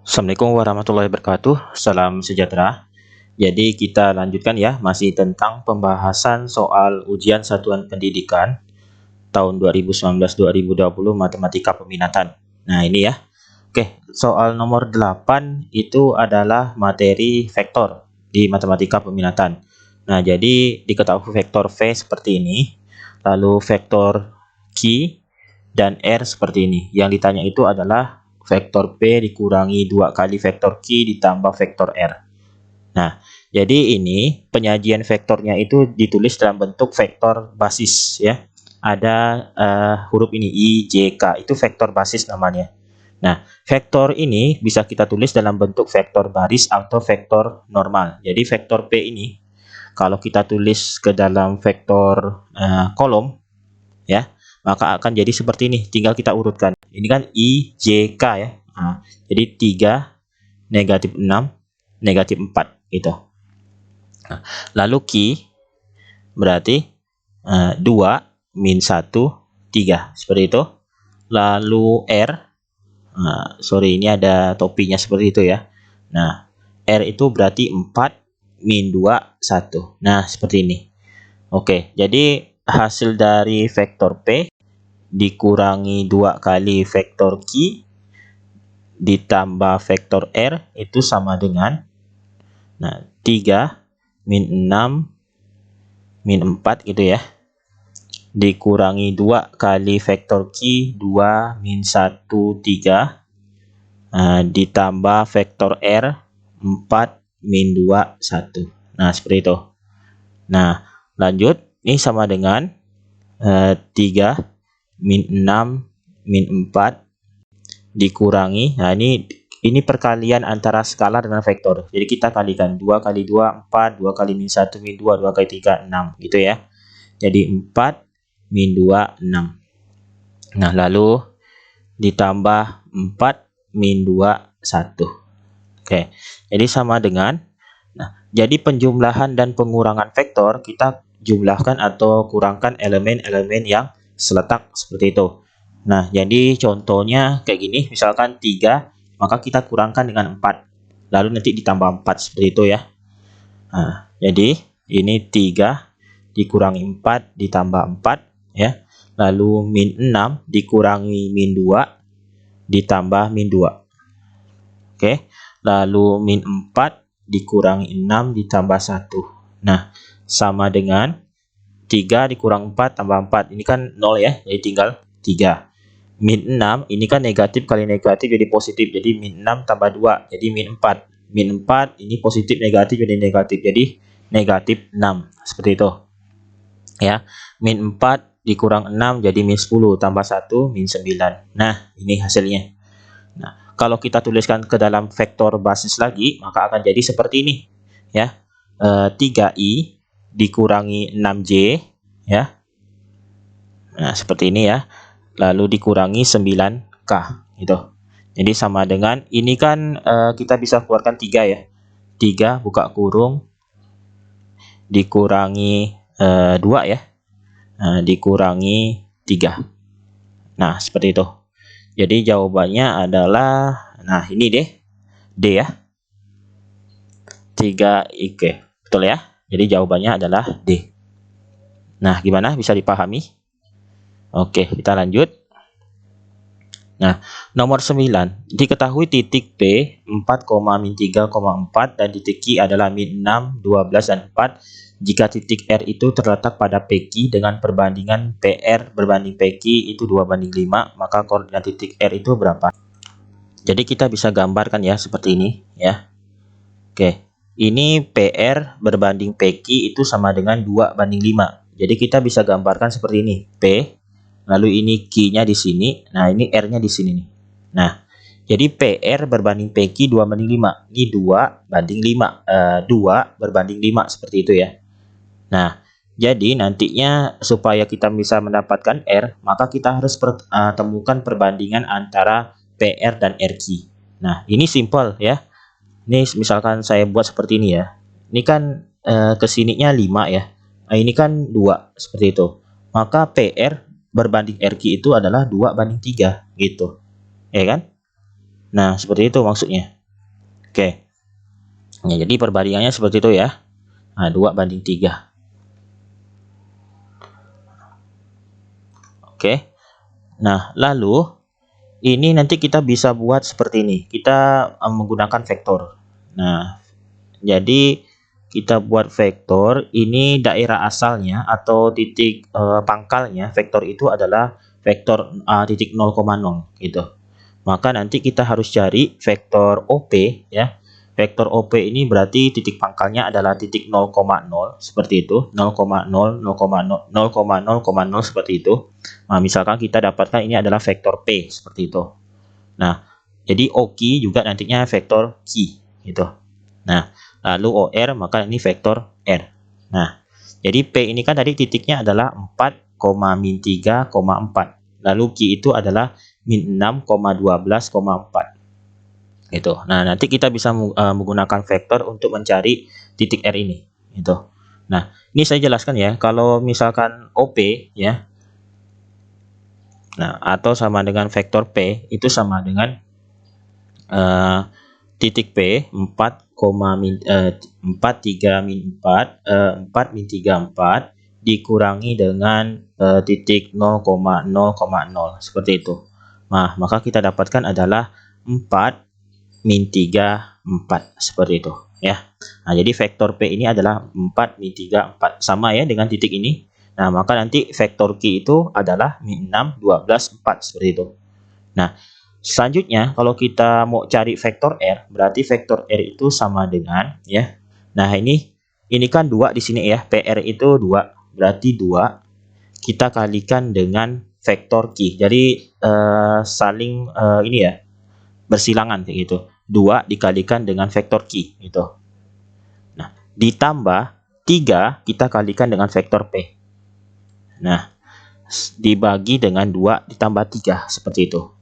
Assalamualaikum warahmatullahi wabarakatuh. Salam sejahtera. Jadi kita lanjutkan ya, masih tentang pembahasan soal ujian satuan pendidikan tahun 2019-2020 matematika peminatan. Nah, ini ya. Oke, soal nomor 8 itu adalah materi vektor di matematika peminatan. Nah, jadi diketahui vektor V seperti ini, lalu vektor Q dan R seperti ini. Yang ditanya itu adalah vektor P dikurangi 2 kali vektor Q ditambah vektor R. Nah, jadi ini penyajian vektornya itu ditulis dalam bentuk vektor basis ya. Ada huruf ini I, J, K, itu vektor basis namanya. Nah, vektor ini bisa kita tulis dalam bentuk vektor baris atau vektor normal. Jadi vektor P ini kalau kita tulis ke dalam vektor kolom ya, maka akan jadi seperti ini. Tinggal kita urutkan. Ini kan I, J, K ya. Nah, jadi 3, negatif 6, negatif 4 gitu. Nah, lalu Q berarti 2, min 1, 3. Seperti itu. Lalu R, sorry ini ada topinya seperti itu ya. Nah, R itu berarti 4, min 2, 1. Nah, seperti ini. Oke, jadi hasil dari vektor P dikurangi 2 kali vektor Q ditambah vektor R itu sama dengan 3 min 6 min 4 gitu ya, dikurangi 2 kali vektor Q 2 min 1 3 ditambah vektor R 4 min 2 1. Nah, seperti itu. Nah, lanjut ini sama dengan 3 min 6 min 4 dikurangi, nah ini perkalian antara skalar dengan vektor. Jadi kita kalikan 2 kali 2 4, 2 kali min 1 min 2, 2 kali 3 6 gitu ya. Jadi 4 min 2 6. Nah, lalu ditambah 4 min 2 1. Oke. Jadi sama dengan jadi penjumlahan dan pengurangan vektor kita jumlahkan atau kurangkan elemen-elemen yang seletak seperti itu. Nah, jadi contohnya kayak gini, misalkan 3, maka kita kurangkan dengan 4. Lalu nanti ditambah 4 seperti itu ya. Nah, jadi ini 3 dikurangi 4 ditambah 4 ya. Lalu min 6 dikurangi min 2 ditambah min 2. Oke. Lalu min 4 dikurangi 6 ditambah 1. Nah, sama dengan 3 dikurang 4 tambah 4. Ini kan 0 ya, jadi tinggal 3. Min 6, ini kan negatif kali negatif jadi positif. Jadi min 6 tambah 2, jadi min 4. Min 4, ini positif negatif jadi negatif. Jadi negatif 6. Seperti itu. Ya, min 4 dikurang 6 jadi min 10 tambah 1 min 9. Nah, ini hasilnya. Nah, kalau kita tuliskan ke dalam vektor basis lagi, maka akan jadi seperti ini. Ya, 3i dikurangi 6j ya. Nah, seperti ini ya. Lalu dikurangi 9k gitu. Jadi sama dengan ini kan kita bisa keluarkan 3 ya. 3 buka kurung dikurangi 2 ya. Dikurangi 3. Nah, seperti itu. Jadi jawabannya adalah ini deh. D ya. 3 IK. Betul ya? Jadi jawabannya adalah D. Nah, gimana? Bisa dipahami? Oke, kita lanjut. Nah, nomor 9. Diketahui titik P 4, min 3,4 dan titik Q adalah min 6, 12, dan 4. Jika titik R itu terletak pada PQ dengan perbandingan PR berbanding PQ itu 2:5, maka koordinat titik R itu berapa? Jadi kita bisa gambarkan ya seperti ini ya. Oke, ini PR berbanding PQ itu sama dengan 2:5. Jadi kita bisa gambarkan seperti ini. P, lalu ini Q-nya di sini. Nah, ini R-nya di sini nih. Nah, jadi PR berbanding PQ 2:5. Ini 2:5. 2 berbanding 5 seperti itu ya. Nah, jadi nantinya supaya kita bisa mendapatkan R, maka kita harus temukan perbandingan antara PR dan RQ. Nah, ini simple ya. Ini misalkan saya buat seperti ini ya. Ini kan kesininya 5 ya. Nah, ini kan 2 seperti itu. Maka PR berbanding RQ itu adalah 2:3 gitu. Ya kan? Nah, seperti itu maksudnya. Oke. Ya, jadi perbandingannya seperti itu ya. Nah, 2:3. Oke. Nah, lalu ini nanti kita bisa buat seperti ini. Kita menggunakan vektor. Nah, jadi kita buat vektor ini daerah asalnya atau titik pangkalnya vektor itu adalah vektor titik 0,0 gitu. Maka nanti kita harus cari vektor OP ya. Vektor OP ini berarti titik pangkalnya adalah titik 0,0 seperti itu, 0,0, 0,0, 0,0,0 seperti itu. Nah, misalkan kita dapatkan ini adalah vektor P seperti itu. Nah, jadi OQ juga nantinya vektor Q gitu. Nah, lalu OR maka ini vektor R. Nah, jadi P ini kan tadi titiknya adalah 4, min 3,4. Lalu Q itu adalah min 6,12,4. Gitu. Nah, nanti kita bisa menggunakan vektor untuk mencari titik R ini. Gitu. Nah, ini saya jelaskan ya. Kalau misalkan OP ya, nah atau sama dengan vektor P itu sama dengan titik P 4, 4 3 min 4 4 min 3 4 dikurangi dengan titik 0,0,0 seperti itu. Nah, maka kita dapatkan adalah 4 min 3 4 seperti itu ya. Nah, jadi vektor P ini adalah 4 min 3 4 sama ya dengan titik ini. Nah, maka nanti vektor Q itu adalah min 6 12 4 seperti itu. Nah, selanjutnya kalau kita mau cari vektor R, berarti vektor R itu sama dengan ya. Nah, ini kan 2 di sini ya. PR itu 2. Berarti 2 kita kalikan dengan vektor Q. Jadi saling ini ya, bersilangan kayak gitu. 2 dikalikan dengan vektor Q gitu. Nah, ditambah 3 kita kalikan dengan vektor P. Nah, dibagi dengan 2 ditambah 3 seperti itu.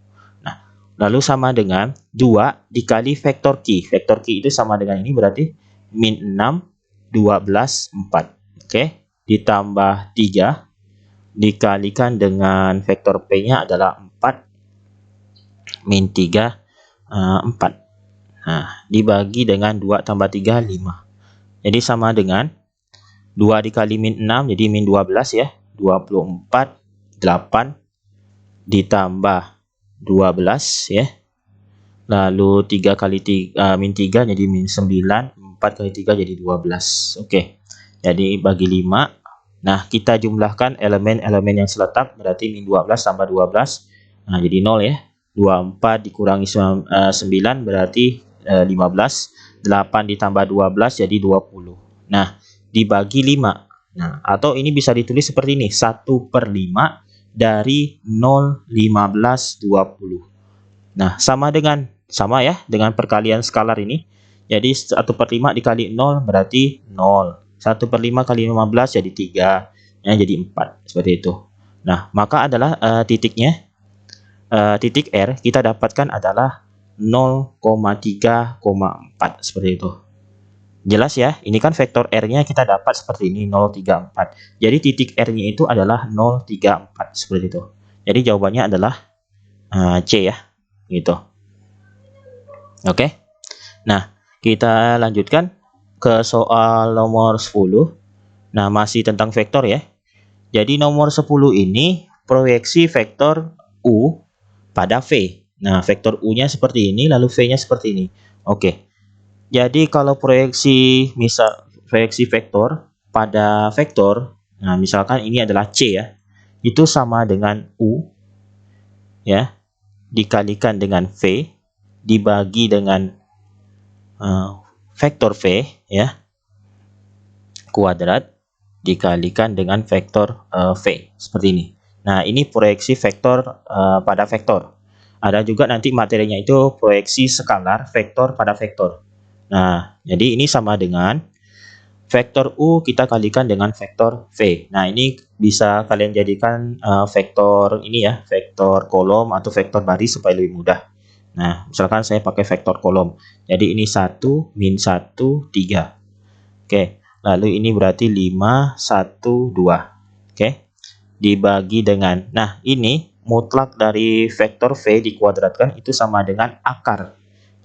Nah, lalu sama dengan 2 dikali vektor Q. Vektor Q itu sama dengan ini berarti min 6 12 4. Oke, ditambah 3 dikalikan dengan vektor P-nya adalah 4 min 3 4. Nah, dibagi dengan 2 tambah 3, 5. Jadi sama dengan 2 dikali min 6, jadi min 12 ya. 24, 8, ditambah 12 ya. Lalu 3 kali 3, min 3 jadi min 9, 4 kali 3 jadi 12. Oke, jadi bagi 5. Nah, kita jumlahkan elemen-elemen yang seletak, berarti min 12 tambah 12. Nah, jadi 0 ya. 24 dikurangi 9 berarti 15, 8 ditambah 12 jadi 20. Nah, dibagi 5. Nah, atau ini bisa ditulis seperti ini, 1/5 dari 0, 15, 20. Nah, sama ya dengan perkalian skalar ini. Jadi 1/5 dikali 0 berarti 0. 1/5 kali 15 jadi 3. Ya, jadi 4. Seperti itu. Nah, maka adalah titiknya, titik R kita dapatkan adalah 0,3,4 seperti itu. Jelas ya, ini kan vektor R-nya kita dapat seperti ini 0,34. Jadi titik R-nya itu adalah 0,34 seperti itu. Jadi jawabannya adalah C ya, gitu. Oke. Nah, kita lanjutkan ke soal nomor 10. Nah, masih tentang vektor ya. Jadi nomor 10 ini proyeksi vektor U pada V. Nah, vektor U-nya seperti ini, lalu V-nya seperti ini. Oke. Jadi kalau proyeksi vektor pada vektor, nah misalkan ini adalah C ya, itu sama dengan U ya, dikalikan dengan V, dibagi dengan vektor V ya, kuadrat, dikalikan dengan vektor V, seperti ini. Nah, ini proyeksi vektor pada vektor. Ada juga nanti materinya itu proyeksi skalar vektor pada vektor. Nah, jadi ini sama dengan vektor U kita kalikan dengan vektor V. Nah, ini bisa kalian jadikan vektor ini ya, vektor kolom atau vektor baris supaya lebih mudah. Nah, misalkan saya pakai vektor kolom. Jadi ini 1, min 1, 3. Oke, lalu ini berarti 5, 1, 2. Oke, dibagi dengan, nah ini mutlak dari vektor V dikuadratkan itu sama dengan akar.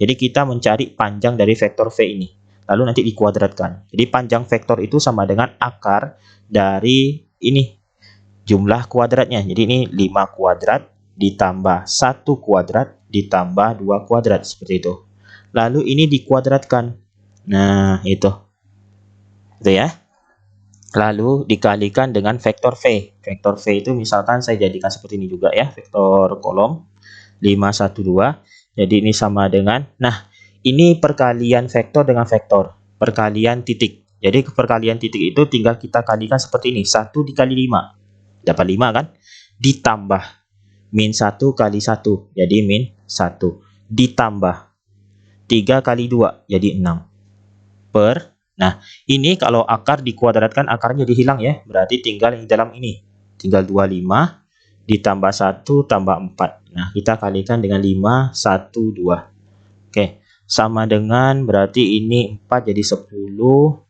Jadi kita mencari panjang dari vektor V ini. Lalu nanti dikuadratkan. Jadi panjang vektor itu sama dengan akar dari ini, jumlah kuadratnya. Jadi ini 5 kuadrat ditambah 1 kuadrat ditambah 2 kuadrat. Seperti itu. Lalu ini dikuadratkan. Nah, itu ya. Lalu dikalikan dengan vektor V. Vektor V itu misalkan saya jadikan seperti ini juga ya. Vektor kolom 5, 1, 2. Jadi ini sama dengan, nah ini perkalian vektor dengan vektor. Perkalian titik. Jadi perkalian titik itu tinggal kita kalikan seperti ini. 1 dikali 5. Dapat 5 kan? Ditambah min 1 kali 1. Jadi min 1. Ditambah 3 kali 2. Jadi 6. Nah, ini kalau akar dikuadratkan akarnya jadi hilang ya. Berarti tinggal yang di dalam ini. Tinggal 25 ditambah 1 tambah 4. Nah, kita kalikan dengan 5, 1, 2. Oke, sama dengan berarti ini 4 jadi 10.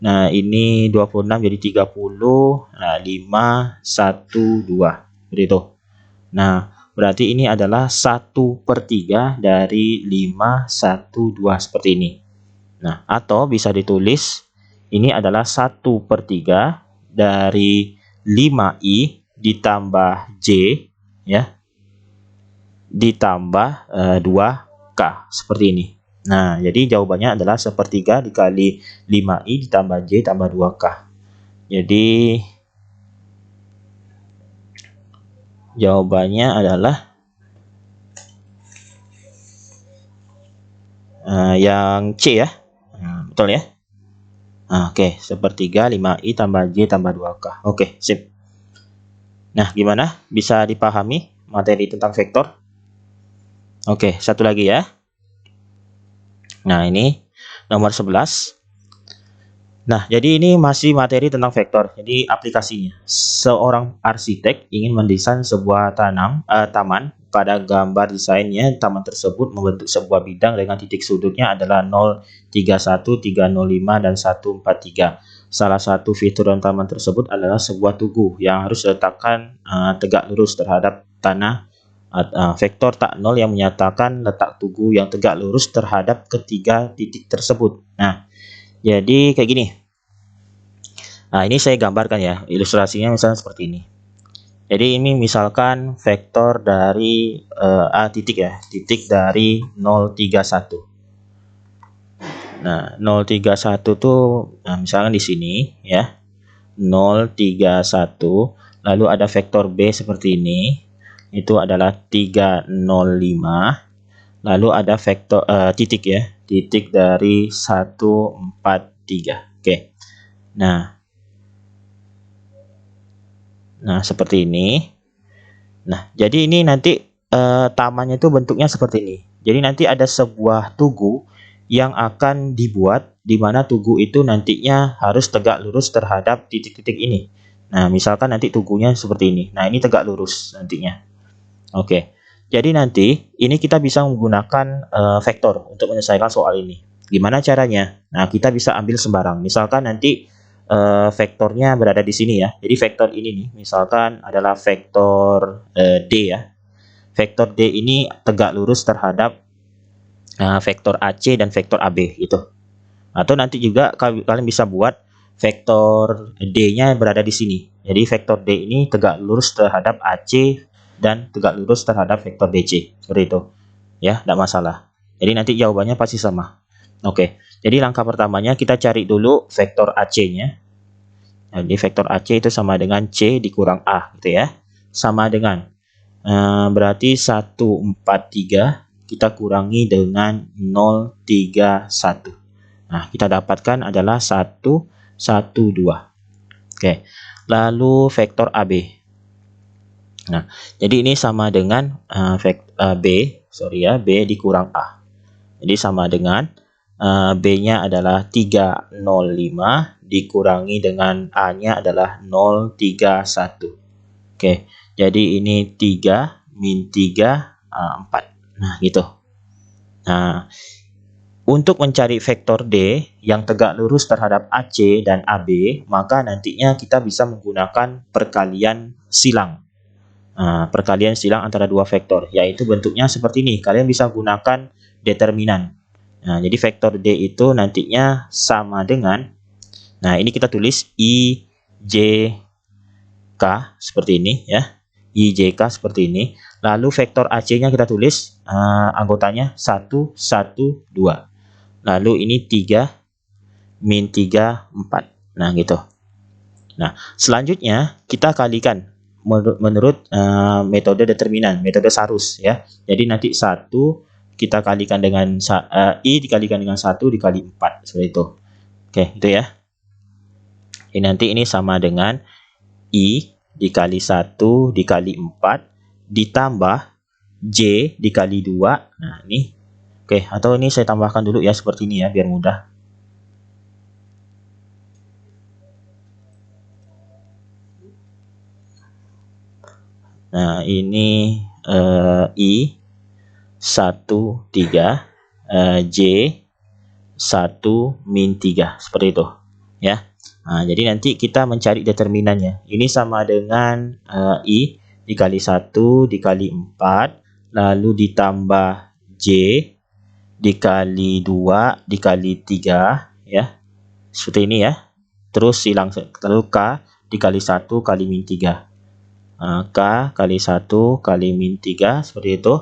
Nah, ini 26 jadi 30. Nah, 5, 1, 2. Begitu. Nah, berarti ini adalah 1/3 dari 5, 1, 2 seperti ini. Nah, atau bisa ditulis ini adalah 1/3 dari 5i ditambah j ya, ditambah 2k seperti ini. Nah, jadi jawabannya adalah 1/3 dikali 5i ditambah j tambah 2k. Jadi jawabannya adalah yang C ya. Betul ya. Oke, 1/3 5i tambah j tambah 2k. Oke, sip. Nah, gimana? Bisa dipahami materi tentang vektor? Oke, satu lagi ya. Nah, ini nomor 11. Nah, jadi ini masih materi tentang vektor. Jadi aplikasinya. Seorang arsitek ingin mendesain sebuah taman. Pada gambar desainnya, taman tersebut membentuk sebuah bidang dengan titik sudutnya adalah 031, 305, dan 143. Salah satu fitur dalam taman tersebut adalah sebuah tugu yang harus diletakkan tegak lurus terhadap tanah. Vektor tak nol yang menyatakan letak tugu yang tegak lurus terhadap ketiga titik tersebut. Nah, jadi kayak gini. Nah, ini saya gambarkan ya, ilustrasinya misalnya seperti ini. Jadi ini misalkan vektor dari A titik ya, titik dari 031. Nah, 031 tuh misalkan di sini ya. 031, lalu ada vektor B seperti ini. Itu adalah 305. Lalu ada vektor titik ya, titik dari 143. Oke. Nah, seperti ini. Nah, jadi ini nanti tamannya itu bentuknya seperti ini. Jadi nanti ada sebuah tugu yang akan dibuat, di mana tugu itu nantinya harus tegak lurus terhadap titik-titik ini. Nah, misalkan nanti tugunya seperti ini. Nah, ini tegak lurus nantinya. Oke. Jadi nanti ini kita bisa menggunakan vektor untuk menyelesaikan soal ini. Gimana caranya? Nah, kita bisa ambil sembarang. Misalkan nanti vektornya berada di sini ya. Jadi vektor ini nih, misalkan adalah vektor D ya. Vektor D ini tegak lurus terhadap vektor AC dan vektor AB gitu. Atau nanti juga kalian bisa buat vektor D-nya berada di sini. Jadi vektor D ini tegak lurus terhadap AC dan tegak lurus terhadap vektor DC. Seperti itu. Ya, tidak masalah. Jadi nanti jawabannya pasti sama. Oke. Jadi langkah pertamanya kita cari dulu vektor AC-nya. Jadi vektor AC itu sama dengan C dikurang A gitu ya. Sama dengan berarti 143 kita kurangi dengan 031. Nah, kita dapatkan adalah 112. Oke. Lalu vektor AB. Nah, jadi ini sama dengan B dikurang A. Jadi sama dengan B-nya adalah 305 dikurangi dengan A-nya adalah 031. Oke, jadi ini 3 min 3 4. Nah, gitu. Nah, untuk mencari vektor D yang tegak lurus terhadap AC dan AB, maka nantinya kita bisa menggunakan perkalian silang. Perkalian silang antara dua vektor, yaitu bentuknya seperti ini. Kalian bisa gunakan determinan. Nah, jadi vektor D itu nantinya sama dengan, nah ini kita tulis I, J, K seperti ini ya. I, J, K seperti ini. Lalu vektor AC-nya kita tulis anggotanya 1, 1, 2. Lalu ini 3, min 3, 4. Nah, gitu. Nah, selanjutnya kita kalikan menurut metode determinan, metode Sarus ya. Jadi nanti 1 kita kalikan dengan I dikalikan dengan 1 dikali 4 seperti itu. Oke, itu ya. Jadi nanti ini sama dengan I dikali 1 dikali 4 ditambah J dikali 2. Nah, ini. Oke, atau ini saya tambahkan dulu ya seperti ini ya biar mudah. Nah, ini I 1, 3, J 1, min 3 seperti itu ya. Nah, jadi nanti kita mencari determinannya. Ini sama dengan I dikali 1 dikali 4 lalu ditambah J dikali 2 dikali 3 ya. Seperti ini ya. Terus hilang, lalu K dikali 1 kali min 3. K kali 1 kali min 3 seperti itu.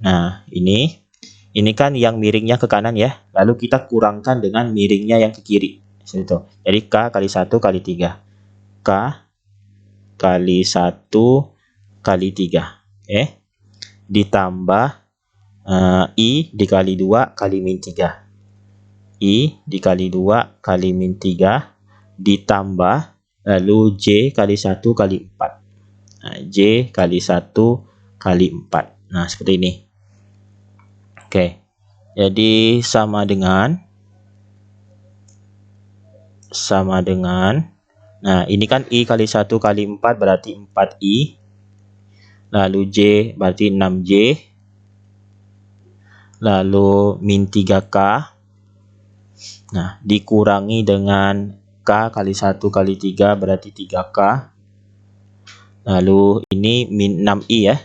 Nah, ini kan yang miringnya ke kanan ya. Lalu kita kurangkan dengan miringnya yang ke kiri. Seperti itu. Jadi K kali 1 kali 3. K kali 1 kali 3. Oke. Ditambah I dikali 2 kali min 3. I dikali 2 kali min 3 ditambah lalu J kali 1 kali 4. Nah, J kali 1 kali 4. Nah, seperti ini. Oke. Jadi sama dengan nah, ini kan I kali 1 kali 4 berarti 4I. Lalu J berarti 6J. Lalu min 3K. Nah, dikurangi dengan K kali 1 kali 3 berarti 3K. Lalu ini min 6I ya.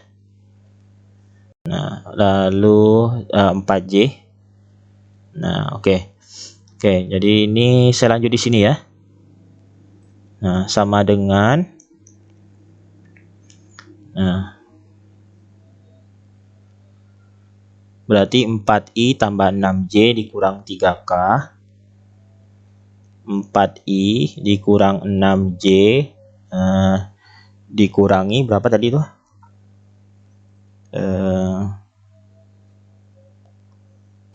Nah, lalu 4J. Nah, oke. Oke, jadi ini saya lanjut di sini ya. Nah, sama dengan berarti 4I tambah 6J dikurang 3K. 4I dikurang 6J dikurangi berapa tadi tuh?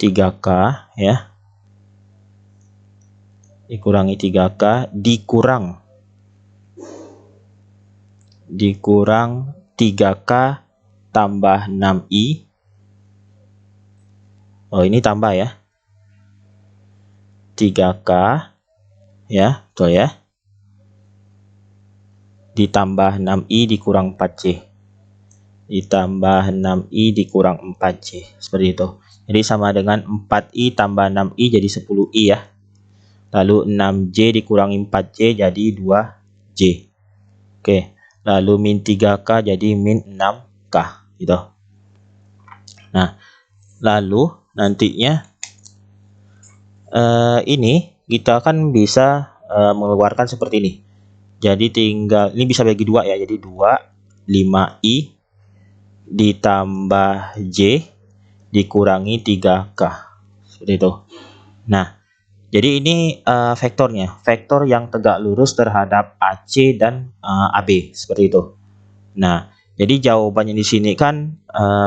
3K ya. Dikurangi 3K dikurang 3K tambah 6I. Oh, ini tambah ya. 3K ya, betul ya. Ditambah 6I dikurang 4J. Ditambah 6I dikurang 4J. Seperti itu. Jadi sama dengan 4I tambah 6I jadi 10I ya. Lalu 6J dikurangi 4J jadi 2J. Oke. Lalu min 3K jadi min 6K. Gitu. Nah, lalu nantinya ini kita kan bisa mengeluarkan seperti ini. Jadi tinggal, ini bisa bagi 2 ya. Jadi 2, 5I ditambah J dikurangi 3K. Seperti itu. Nah, jadi ini vektornya. Vektor yang tegak lurus terhadap AC dan AB. Seperti itu. Nah, jadi jawabannya di sini kan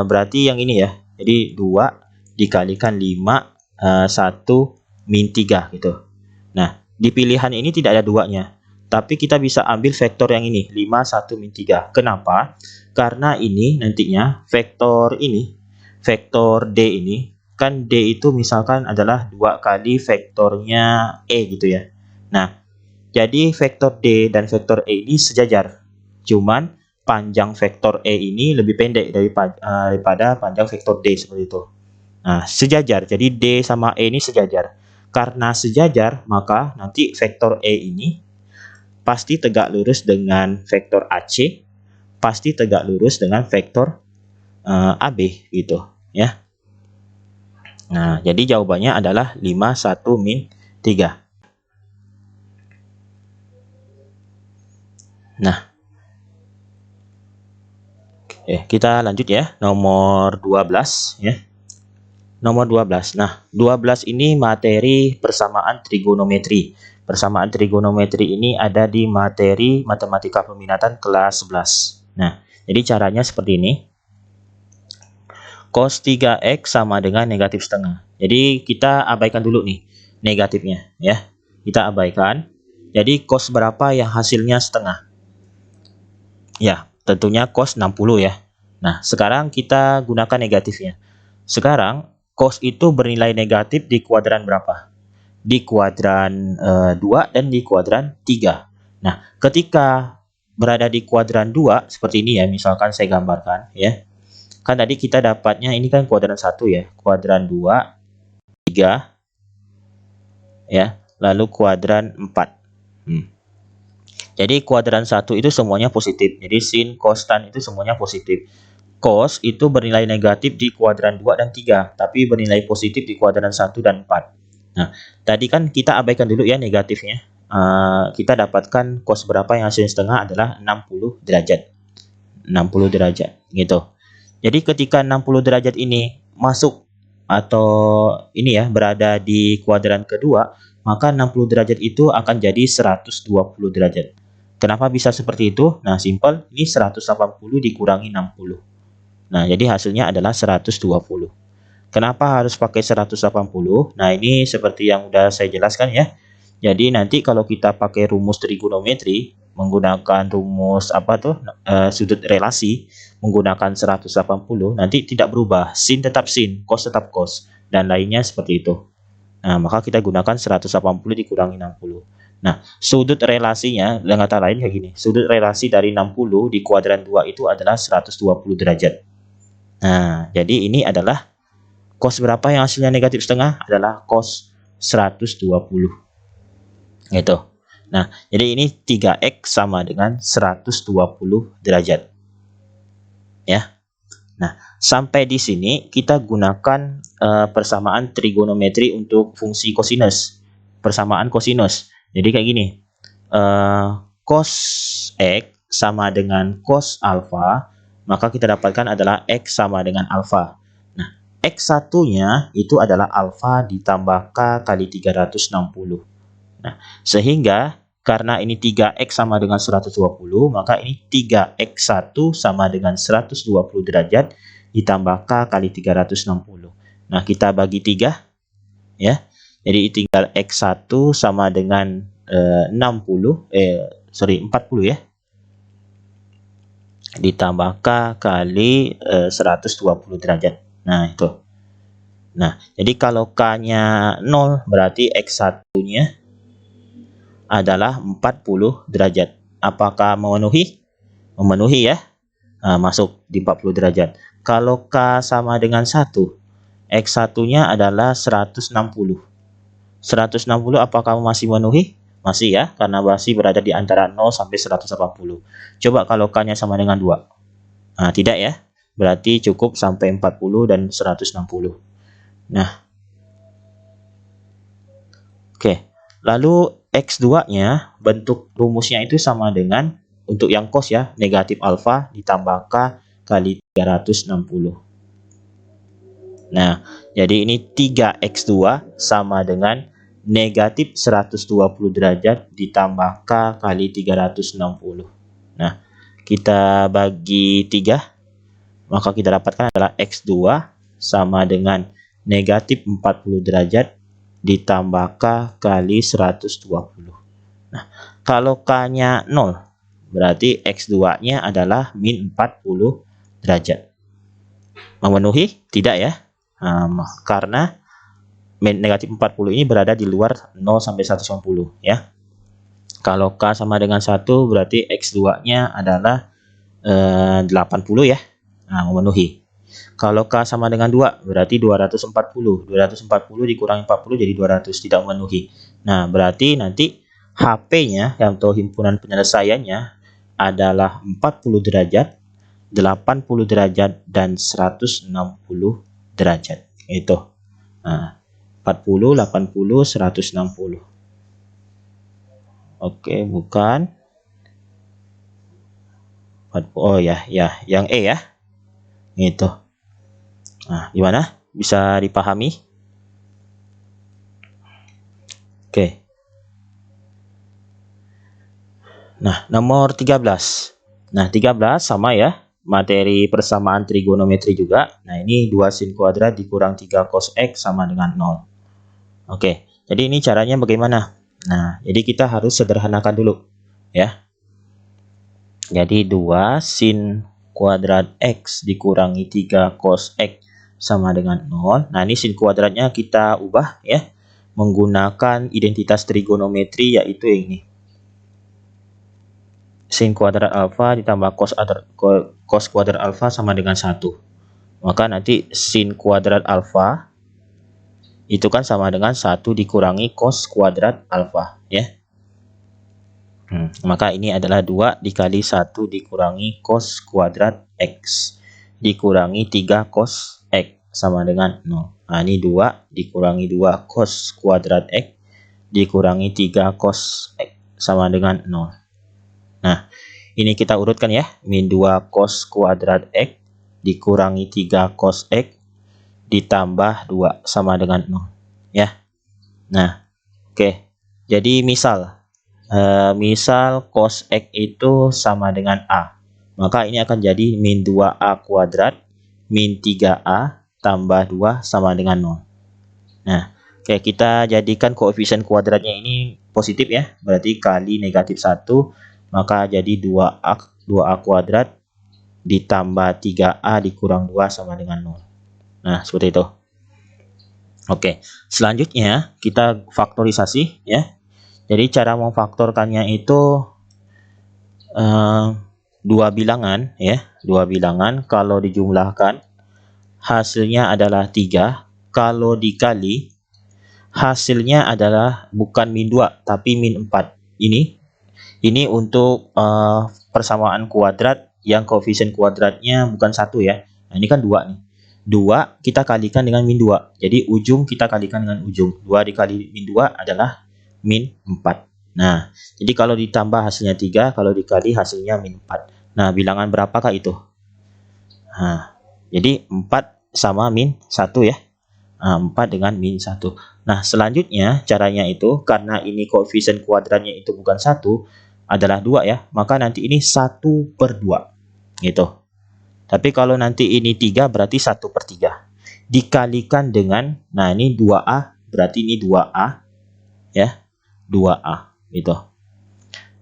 berarti yang ini ya. Jadi 2 dikalikan 5, 1 min 3 gitu. Nah, di pilihan ini tidak ada 2-nya. Tapi kita bisa ambil vektor yang ini, 5, 1, min 3. Kenapa? Karena ini nantinya vektor ini, vektor D ini, kan D itu misalkan adalah 2 kali vektornya E gitu ya. Nah, jadi vektor D dan vektor E ini sejajar. Cuman panjang vektor E ini lebih pendek daripada panjang vektor D seperti itu. Nah, sejajar. Jadi D sama E ini sejajar. Karena sejajar, maka nanti vektor E ini pasti tegak lurus dengan vektor AC, pasti tegak lurus dengan vektor AB gitu ya. Nah, jadi jawabannya adalah 51 min 3. Nah, kita lanjut ya. Nomor 12 ya. Nomor 12. Nah, 12 ini materi persamaan trigonometri. Persamaan trigonometri ini ada di materi matematika peminatan kelas 11. Nah, jadi caranya seperti ini. Cos 3x sama dengan negatif setengah. Jadi kita abaikan dulu nih negatifnya ya. Kita abaikan. Jadi cos berapa yang hasilnya setengah? Ya, tentunya cos 60 ya. Nah, sekarang kita gunakan negatifnya. Sekarang cos itu bernilai negatif di kuadran berapa? Di kuadran 2 dan di kuadran 3. Nah, ketika berada di kuadran 2 seperti ini ya, misalkan saya gambarkan ya. Kan tadi kita dapatnya ini kan kuadran 1 ya, kuadran 2, 3 ya, lalu kuadran 4. Jadi kuadran 1 itu semuanya positif. Jadi sin, cos, tan itu semuanya positif. Cos itu bernilai negatif di kuadran 2 dan 3, tapi bernilai positif di kuadran 1 dan 4. Nah, tadi kan kita abaikan dulu ya negatifnya. Kita dapatkan cos berapa yang hasilnya setengah adalah 60 derajat. 60 derajat gitu. Jadi ketika 60 derajat ini masuk atau ini ya berada di kuadran kedua, maka 60 derajat itu akan jadi 120 derajat. Kenapa bisa seperti itu? Nah, simpel, ini 180 dikurangi 60. Nah, jadi hasilnya adalah 120. Kenapa harus pakai 180? Nah, ini seperti yang udah saya jelaskan ya. Jadi nanti kalau kita pakai rumus trigonometri menggunakan rumus apa tuh sudut relasi menggunakan 180, nanti tidak berubah. Sin tetap sin, cos tetap cos, dan lainnya seperti itu. Nah, maka kita gunakan 180 dikurangi 60. Nah, sudut relasinya dengan kata lain kayak gini. Sudut relasi dari 60 di kuadran 2 itu adalah 120 derajat. Nah, jadi ini adalah cos berapa yang hasilnya negatif setengah? Adalah cos 120. Gitu. Nah, jadi ini 3x sama dengan 120 derajat. Ya. Nah, sampai di sini kita gunakan persamaan trigonometri untuk fungsi kosinus. Persamaan kosinus. Jadi kayak gini. Cos x sama dengan cos alfa, maka kita dapatkan adalah x sama dengan alfa. Nah, x1-nya itu adalah alfa ditambah k kali 360. Nah, sehingga karena ini 3x sama dengan 120, maka ini 3x1 sama dengan 120 derajat ditambah k kali 360. Nah, kita bagi 3 ya. Jadi tinggal x1 sama dengan 40 ya. Ditambah k kali 120 derajat. Nah, itu. Nah, jadi kalau k-nya 0 berarti x1-nya adalah 40 derajat. Apakah memenuhi? Memenuhi ya. Nah, masuk di 40 derajat. Kalau K sama dengan 1, X1-nya adalah 160. 160 apakah masih memenuhi? Masih ya, karena masih berada di antara 0 sampai 180. Coba kalau K-nya sama dengan 2. Nah, tidak ya. Berarti cukup sampai 40 dan 160. Nah. Oke. Lalu X2-nya bentuk rumusnya itu sama dengan untuk yang cos ya, negatif alfa ditambah K kali 360. Nah, jadi ini 3x2 sama dengan negatif 120 derajat ditambah K kali 360. Nah, kita bagi 3, maka kita dapatkan adalah x2 sama dengan negatif 40 derajat ditambah K kali 120. Nah, kalau K-nya 0, berarti X2-nya adalah min 40 derajat. Memenuhi? Tidak ya. Karena negatif 40 ini berada di luar 0 sampai 190 ya. Kalau K sama dengan 1, berarti X2-nya adalah 80 ya. Nah, memenuhi. Kalau K sama dengan 2, berarti 240. 240 dikurangi 40 jadi 200, tidak memenuhi. Nah, berarti nanti HP-nya, atau himpunan penyelesaiannya, adalah 40 derajat, 80 derajat, dan 160 derajat. Itu. Nah, 40, 80, 160. Oke, bukan. Oh ya, yang E ya. Itu. Nah, gimana? Bisa dipahami? Oke. Nah, nomor 13. Nah, 13 sama ya. Materi persamaan trigonometri juga. Nah, ini 2 sin kuadrat dikurang 3 cos X sama dengan 0. Oke, jadi ini caranya bagaimana? Nah, jadi kita harus sederhanakan dulu. Ya. Jadi 2 sin kuadrat X dikurangi 3 cos X sama dengan 0. Nah, ini sin kuadratnya kita ubah ya. Menggunakan identitas trigonometri yaitu ini. Sin kuadrat alfa ditambah cos kuadrat alfa sama dengan 1. Maka nanti sin kuadrat alfa itu kan sama dengan 1 dikurangi cos kuadrat alfa ya. Maka ini adalah 2 dikali 1 dikurangi cos kuadrat X dikurangi 3 cos X sama dengan 0. Nah, ini 2 dikurangi 2 cos kuadrat X dikurangi 3 cos X sama dengan 0. Nah, ini kita urutkan ya. Min 2 cos kuadrat X dikurangi 3 cos X ditambah 2 sama dengan 0. Ya. Nah, oke. Jadi misal cos X itu sama dengan A. Maka ini akan jadi min 2A kuadrat min 3A tambah 2 sama dengan 0. Nah, oke, kita jadikan koefisien kuadratnya ini positif ya. Berarti kali negatif 1. Maka jadi 2A kuadrat ditambah 3A dikurang 2 sama dengan 0. Nah, seperti itu. Oke, selanjutnya kita faktorisasi ya. Jadi cara memfaktorkannya itu dua bilangan ya. Dua bilangan kalau dijumlahkan hasilnya adalah 3. Kalau dikali hasilnya adalah bukan min 2 tapi min 4. Ini untuk persamaan kuadrat yang koefisien kuadratnya bukan 1 ya. Nah, ini kan 2 nih. 2 kita kalikan dengan min 2. Jadi ujung kita kalikan dengan ujung. 2 dikali min 2 adalah min 4. Nah, jadi kalau ditambah hasilnya 3, kalau dikali hasilnya min 4. Nah, bilangan berapakah itu? Nah, jadi 4 sama min 1 ya. Nah, 4 dengan min 1. Nah, selanjutnya caranya itu karena ini koefisien kuadratnya itu bukan 1, adalah 2 ya, maka nanti ini 1/2 gitu. Tapi kalau nanti ini 3 berarti 1/3 dikalikan dengan, nah ini 2A berarti ini 2A ya, 2A gitu.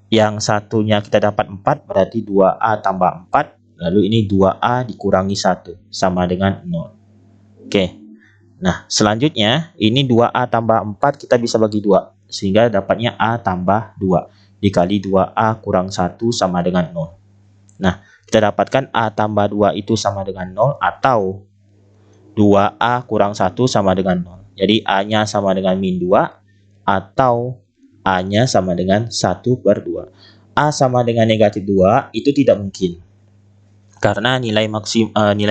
Yang satunya kita dapat 4 berarti 2A tambah 4, lalu ini 2A dikurangi 1 sama dengan 0. Oke. Nah, selanjutnya ini 2A tambah 4 kita bisa bagi 2 sehingga dapatnya A tambah 2 dikali 2A kurang 1 sama dengan 0. Nah, kita dapatkan A tambah 2 itu sama dengan 0 atau 2A kurang 1 sama dengan 0. Jadi A-nya sama dengan min 2 atau A-nya sama dengan 1/2. A sama dengan negatif 2 itu tidak mungkin. Karena nilai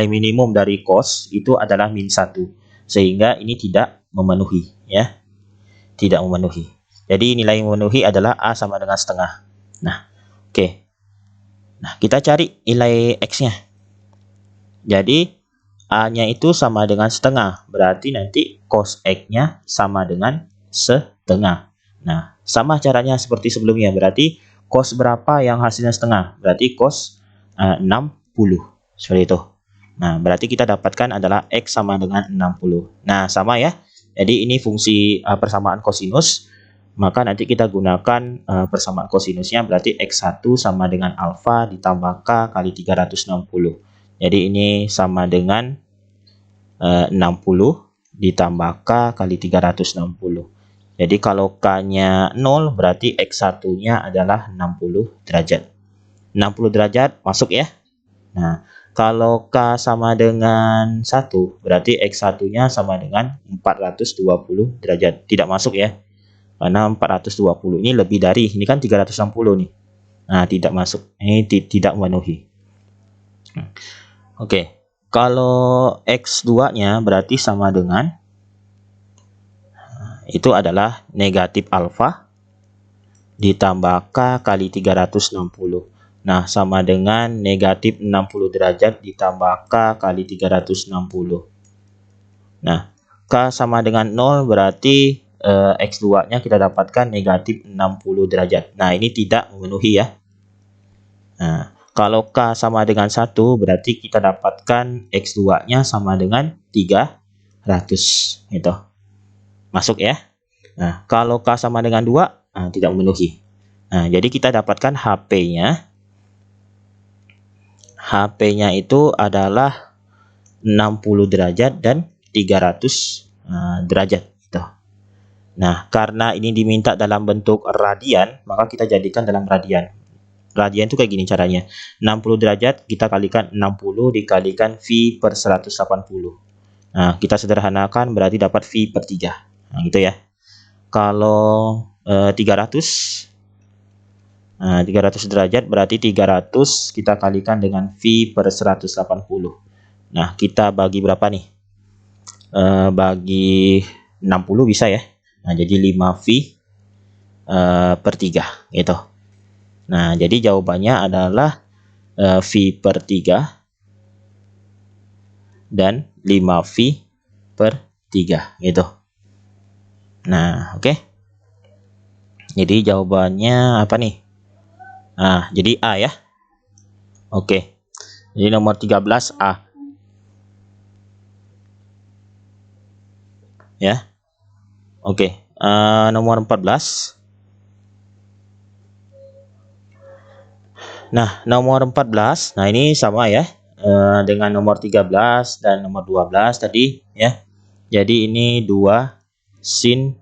minimum dari cos itu adalah min 1. Sehingga ini tidak memenuhi ya. Tidak memenuhi. Jadi nilai yang memenuhi adalah A sama dengan setengah. Nah, oke. Nah, kita cari nilai X-nya. Jadi A-nya itu sama dengan setengah. Berarti nanti cos X-nya sama dengan setengah. Nah, sama caranya seperti sebelumnya. Berarti cos berapa yang hasilnya setengah? Berarti cos 60. Seperti itu. Nah, berarti kita dapatkan adalah X sama dengan 60. Nah, sama ya. Jadi ini fungsi persamaan kosinus. Maka nanti kita gunakan persamaan kosinusnya berarti X1 sama dengan alfa ditambah K kali 360. Jadi ini sama dengan 60 ditambah K kali 360. Jadi kalau K-nya 0 berarti X1-nya adalah 60 derajat. 60 derajat masuk ya. Nah, kalau K sama dengan 1 berarti X1-nya sama dengan 420 derajat. Tidak masuk ya. Karena 420 ini lebih dari, ini kan 360 nih. Nah, tidak masuk. Ini tidak memenuhi. Oke. Kalau X2-nya berarti sama dengan itu adalah negatif alfa ditambah K kali 360. Nah, sama dengan negatif 60 derajat ditambah K kali 360. Nah, K sama dengan 0 berarti X2-nya kita dapatkan negatif 60 derajat. Nah, ini tidak memenuhi ya. Nah, kalau K sama dengan 1 berarti kita dapatkan X2-nya sama dengan 300. Gitu. Masuk ya. Nah, kalau K sama dengan 2, tidak memenuhi. Nah, jadi kita dapatkan HP-nya. HP-nya itu adalah 60 derajat dan 300 derajat. Gitu. Nah, karena ini diminta dalam bentuk radian, maka kita jadikan dalam radian. Radian itu kayak gini caranya. 60 derajat kita kalikan 60 dikalikan V per 180. Nah, kita sederhanakan berarti dapat V per 3. Nah, gitu ya. Kalau 300 derajat berarti 300 kita kalikan dengan V per 180. Nah, kita bagi berapa nih? Bagi 60 bisa ya. Nah, jadi 5V per 3 gitu. Nah, jadi jawabannya adalah V per 3 dan 5V per 3 gitu. Nah, oke. Jadi jawabannya apa nih? Nah, jadi A ya. Oke. Jadi nomor 13 A. Ya. Oke. Nomor 14. Nah, nomor 14. Nah, ini sama ya. Dengan nomor 13 dan nomor 12 tadi ya. Jadi ini 2 sin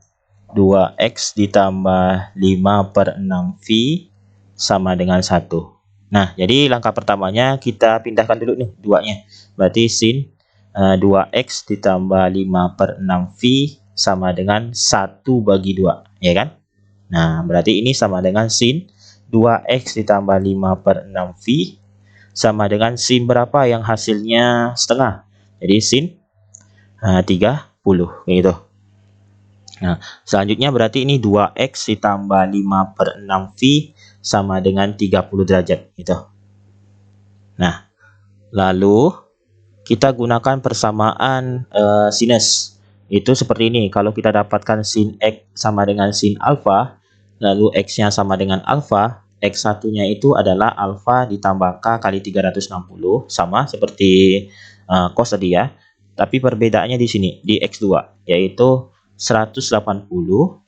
2x ditambah 5 per 6v sama dengan 1. Nah, jadi langkah pertamanya kita pindahkan dulu nih duanya. Berarti sin 2x ditambah 5 per 6v sama dengan 1 bagi 2. Ya kan? Nah, berarti ini sama dengan sin 2x ditambah 5 per 6v sama dengan sin berapa yang hasilnya setengah. Jadi sin 30 gitu. Nah, selanjutnya berarti ini 2x ditambah 5 per 6v sama dengan 30 derajat gitu. Nah, lalu kita gunakan persamaan sinus. Itu seperti ini. Kalau kita dapatkan sin x sama dengan sin alfa, lalu x-nya sama dengan alfa, x1-nya itu adalah alfa ditambah k kali 360, sama seperti cos tadi ya. Tapi perbedaannya di sini, di x2, yaitu 180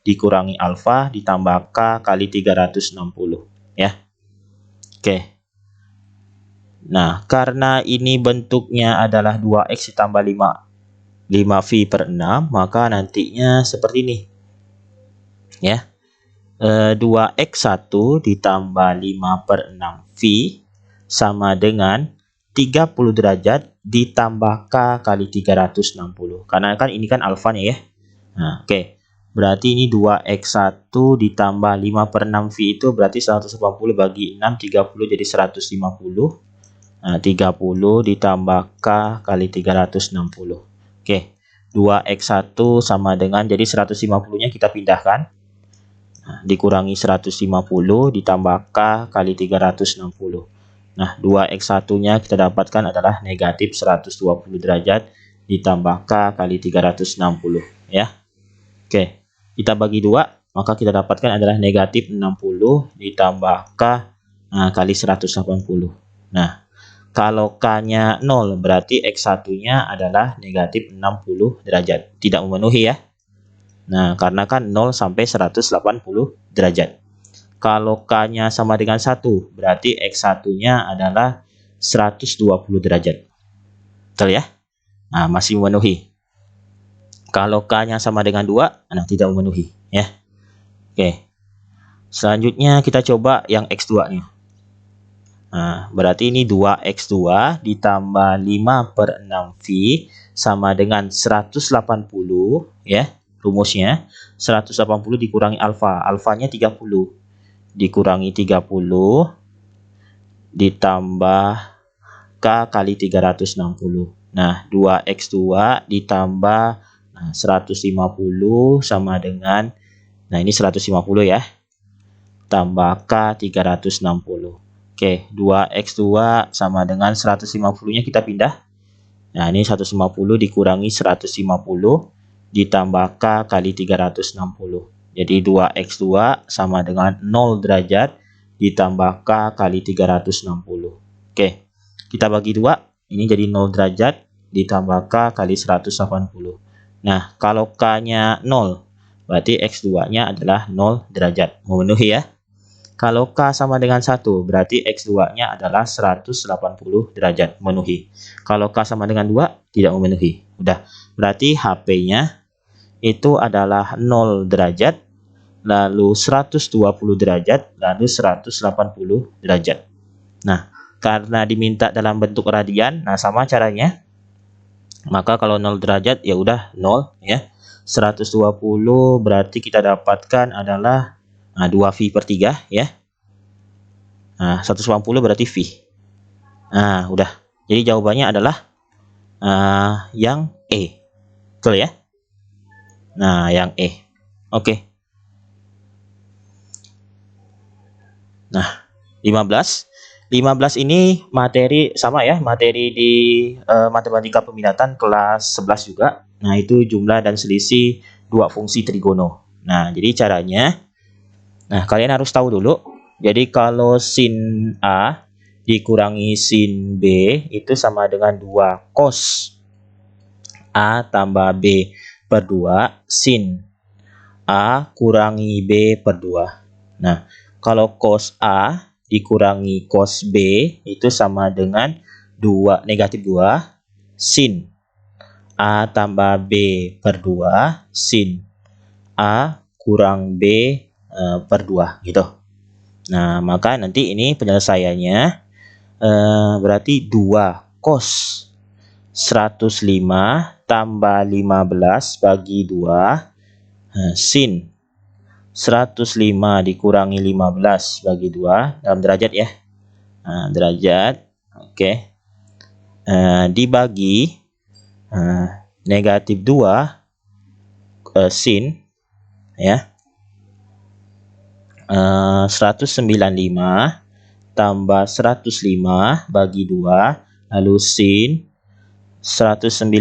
dikurangi alfa ditambah k kali 360 ya. Oke. Nah, karena ini bentuknya adalah 2x ditambah 5v per 6, maka nantinya seperti ini ya. 2x1 ditambah 5 per 6v sama dengan 30 derajat ditambah k kali 360. Karena kan ini kan alfanya ya. Nah, oke. Berarti ini 2x1 ditambah 5 per 6v itu berarti 180 bagi 6, 30 jadi 150. Nah, 30 ditambah K kali 360. Oke. 2x1 sama dengan, jadi 150-nya kita pindahkan. Nah, dikurangi 150 ditambah K kali 360. Nah, 2x1-nya kita dapatkan adalah negatif 120 derajat ditambah K kali 360 ya. Oke, kita bagi 2, maka kita dapatkan adalah negatif 60 ditambah K kali 180. Nah, kalau K-nya 0, berarti X1-nya adalah negatif 60 derajat. Tidak memenuhi ya. Nah, karena kan 0 sampai 180 derajat. Kalau K-nya sama dengan 1, berarti X1-nya adalah 120 derajat. Betul ya? Nah, masih memenuhi. Kalau K-nya sama dengan 2, nah tidak memenuhi ya. Oke. Selanjutnya kita coba yang X2-nya. Nah, berarti ini 2x2 ditambah 5 per 6v sama dengan 180 ya. Rumusnya 180 dikurangi alfa. Alfanya 30. Dikurangi 30 ditambah K kali 360. Nah, 2x2 ditambah Nah, 150 sama dengan, nah ini 150 ya, tambah K 360. Oke, 2x2 sama dengan 150-nya kita pindah. Nah, ini 150 dikurangi 150 ditambah K kali 360. Jadi 2x2 sama dengan 0 derajat ditambah K kali 360. Oke, kita bagi 2. Ini jadi 0 derajat ditambah K kali 180. Nah, kalau K-nya 0, berarti X2-nya adalah 0 derajat. Memenuhi ya. Kalau K sama dengan 1, berarti X2-nya adalah 180 derajat. Memenuhi. Kalau K sama dengan 2, tidak memenuhi. Udah. Berarti HP-nya itu adalah 0 derajat, lalu 120 derajat, lalu 180 derajat. Nah, karena diminta dalam bentuk radian, nah sama caranya. Maka kalau 0 derajat ya udah 0 ya. 120 berarti kita dapatkan adalah 2V/3 ya. Nah, 180 berarti V. Nah, udah. Jadi jawabannya adalah yang E. Betul ya? Nah, yang E. Oke. Nah, 15 ini materi sama ya, materi di matematika peminatan kelas 11 juga. Nah, itu jumlah dan selisih dua fungsi trigono. Nah, jadi caranya, nah kalian harus tahu dulu. Jadi kalau sin A dikurangi sin B itu sama dengan 2 cos A tambah B per 2 sin A kurangi B per 2. Nah, kalau cos A dikurangi cos B itu sama dengan 2 negatif 2 sin A tambah B per 2 sin A kurang B per 2 gitu. Nah, maka nanti ini penyelesaiannya berarti 2 cos 105 tambah 15 bagi 2 sin 105 dikurangi 15 bagi 2 dalam derajat ya. Nah, derajat. Oke. Dibagi negatif 2 sin ya. 195 tambah 105 bagi 2 lalu sin 195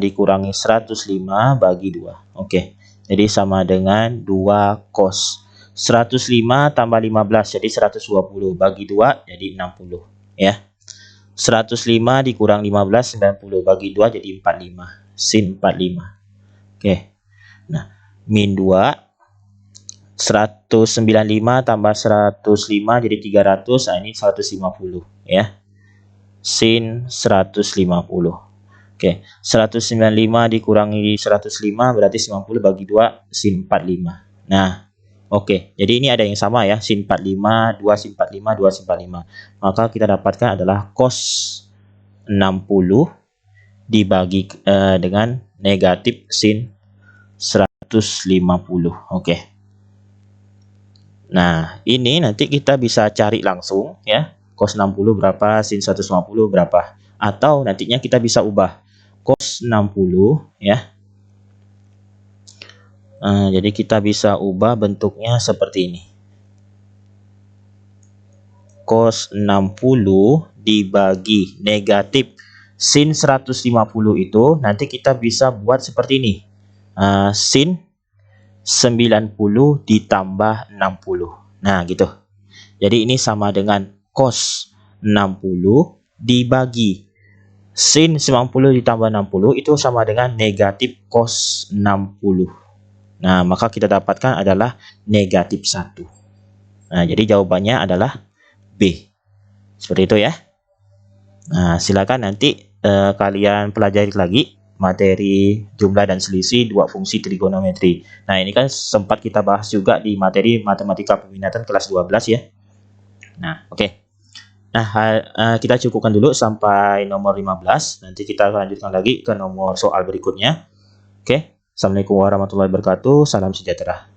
dikurangi 105 bagi 2. Oke. Jadi sama dengan 2 cos 105 tambah 15 jadi 120 bagi 2 jadi 60 ya. 105 dikurang 15 90 bagi 2 jadi 45 sin 45. Oke. Nah, min 2 195 tambah 105 jadi 300. Nah, ini 150 ya. Sin 150. Oke, 195 dikurangi 105 berarti 90 bagi 2 sin 45. Nah, oke. Jadi ini ada yang sama ya, sin 45, 2 sin 45, 2 sin 45. Maka kita dapatkan adalah cos 60 dibagi dengan negatif sin 150. Oke. Nah, ini nanti kita bisa cari langsung ya. Cos 60 berapa, sin 150 berapa. Atau nantinya kita bisa ubah cos 60 ya. Jadi kita bisa ubah bentuknya seperti ini. Cos 60 dibagi negatif sin 150 itu nanti kita bisa buat seperti ini. Sin 90 ditambah 60. Nah, gitu. Jadi ini sama dengan cos 60 dibagi sin 90 ditambah 60 itu sama dengan negatif cos 60. Nah, maka kita dapatkan adalah negatif 1. Nah, jadi jawabannya adalah B. Seperti itu ya. Nah, silakan nanti kalian pelajari lagi materi jumlah dan selisih dua fungsi trigonometri. Nah, ini kan sempat kita bahas juga di materi matematika peminatan kelas 12 ya. Nah, oke. Nah, kita cukupkan dulu sampai nomor 15. Nanti kita lanjutkan lagi ke nomor soal berikutnya. Oke. Assalamualaikum warahmatullahi wabarakatuh. Salam sejahtera.